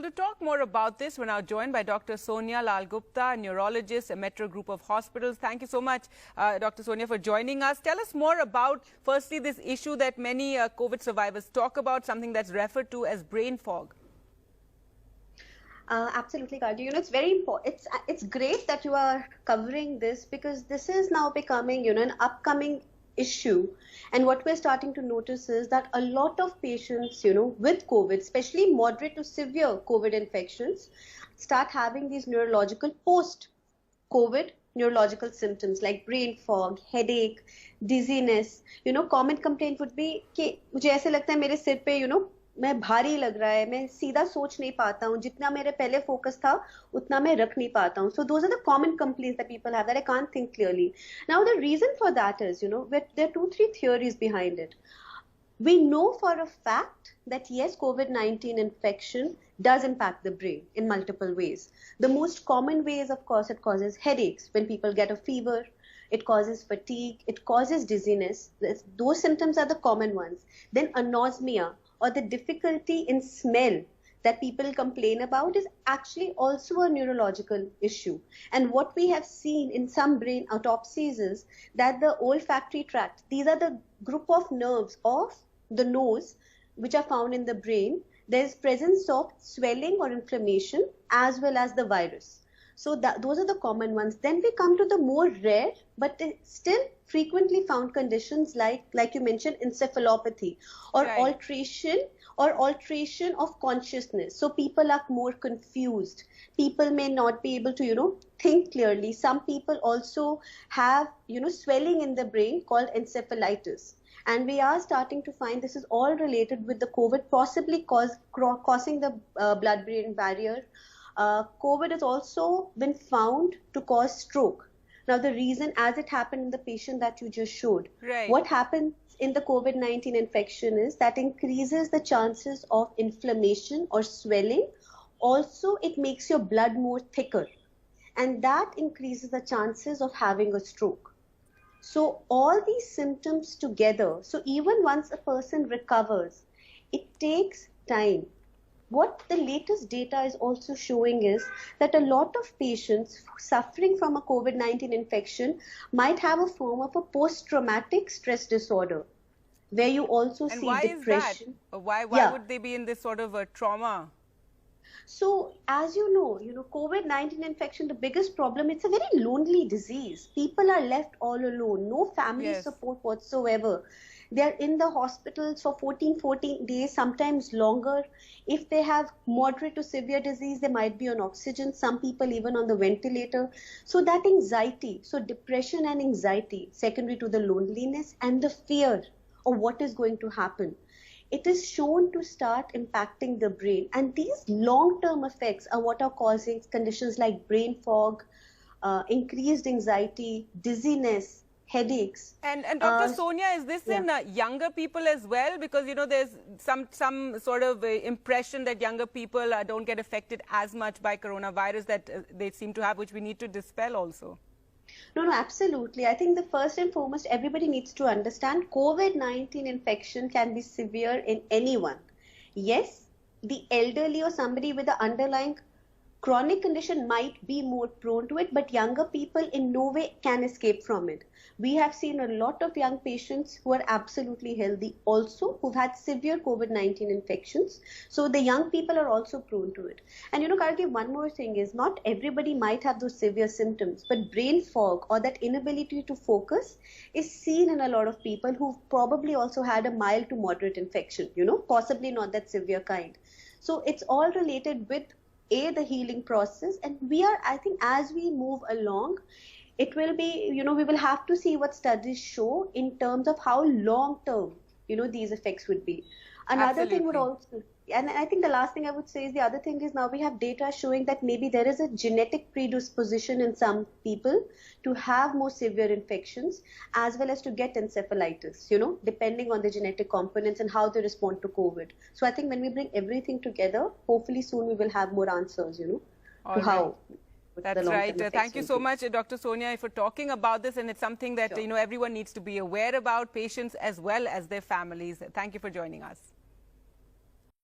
to talk more about this, we're now joined by Dr. Sonia Gupta, a neurologist, a Metro group of hospitals. Thank you so much, Dr. Sonia, for joining us. Tell us more about, firstly, this issue that many COVID survivors talk about, something that's referred to as brain fog. Absolutely, Kardi. You know, it's very important. It's great that you are covering this because this is now becoming, an upcoming issue. And what we're starting to notice is that a lot of patients, with COVID, especially moderate to severe COVID infections, start having these neurological post-COVID neurological symptoms like brain fog, headache, dizziness. Common complaint would be कि मुझे ऐसे लगता है मेरे सिर पे, मैं भारी लग रहा है, मैं सीधा सोच नहीं पाता हूँ, जितना मेरे पहले फोकस था उतना मैं रख नहीं पाता हूँ. So those are the common complaints that people have, that I can't think clearly. Now the reason for that is, there are 2-3 theories behind it. We know for a fact that yes, COVID-19 infection does impact the brain in multiple ways. The most common way is, of course, it causes headaches when people get a fever. It causes fatigue. It causes dizziness. Those symptoms are the common ones. Then anosmia, or the difficulty in smell that people complain about, is actually also a neurological issue. And what we have seen in some brain autopsies is that the olfactory tract, these are the group of nerves of the nose which are found in the brain, there is presence of swelling or inflammation as well as the virus. So those are the common ones. Then we come to the more rare but still frequently found conditions like you mentioned, encephalopathy or alteration of consciousness. So people are more confused. People may not be able to, think clearly. Some people also have, swelling in the brain called encephalitis. And we are starting to find this is all related with the COVID, possibly causing the blood-brain barrier. COVID has also been found to cause stroke. Now, the reason, as it happened in the patient that you just showed, what happens in the COVID-19 infection is that increases the chances of inflammation or swelling. Also, it makes your blood more thicker, and that increases the chances of having a stroke. So all these symptoms together, so even once a person recovers, it takes time. What the latest data is also showing is that a lot of patients suffering from a COVID-19 infection might have a form of a post-traumatic stress disorder, where you also see depression. Is that? Why would they be in this sort of a trauma? So, as you know, COVID-19 infection, the biggest problem, it's a very lonely disease. People are left all alone, no family support whatsoever. They are in the hospitals for 14 days, sometimes longer. If they have moderate to severe disease, they might be on oxygen, some people even on the ventilator. So that anxiety, so depression and anxiety, secondary to the loneliness and the fear of what is going to happen, it is shown to start impacting the brain. And these long-term effects are what are causing conditions like brain fog, increased anxiety, dizziness, headaches. And Dr. Sonia, is this in younger people as well? Because, there's some sort of impression that younger people don't get affected as much by coronavirus that they seem to have, which we need to dispel also. No, absolutely. I think the first and foremost, everybody needs to understand COVID-19 infection can be severe in anyone. Yes, the elderly or somebody with an underlying chronic condition might be more prone to it, but younger people in no way can escape from it. We have seen a lot of young patients who are absolutely healthy also, who've had severe COVID-19 infections. So the young people are also prone to it. And Kargi, one more thing is, not everybody might have those severe symptoms, but brain fog or that inability to focus is seen in a lot of people who've probably also had a mild to moderate infection, possibly not that severe kind. So it's all related with the healing process, and I think as we move along, it will be, we will have to see what studies show in terms of how long term, these effects would be. Another thing would also, and I think the last thing I would say is, the other thing is, now we have data showing that maybe there is a genetic predisposition in some people to have more severe infections as well as to get encephalitis, depending on the genetic components and how they respond to COVID. So I think when we bring everything together, hopefully soon we will have more answers, to how. That's right. Thank you so much, Dr. Sonia, for talking about this. And it's something that, everyone needs to be aware about, patients as well as their families. Thank you for joining us.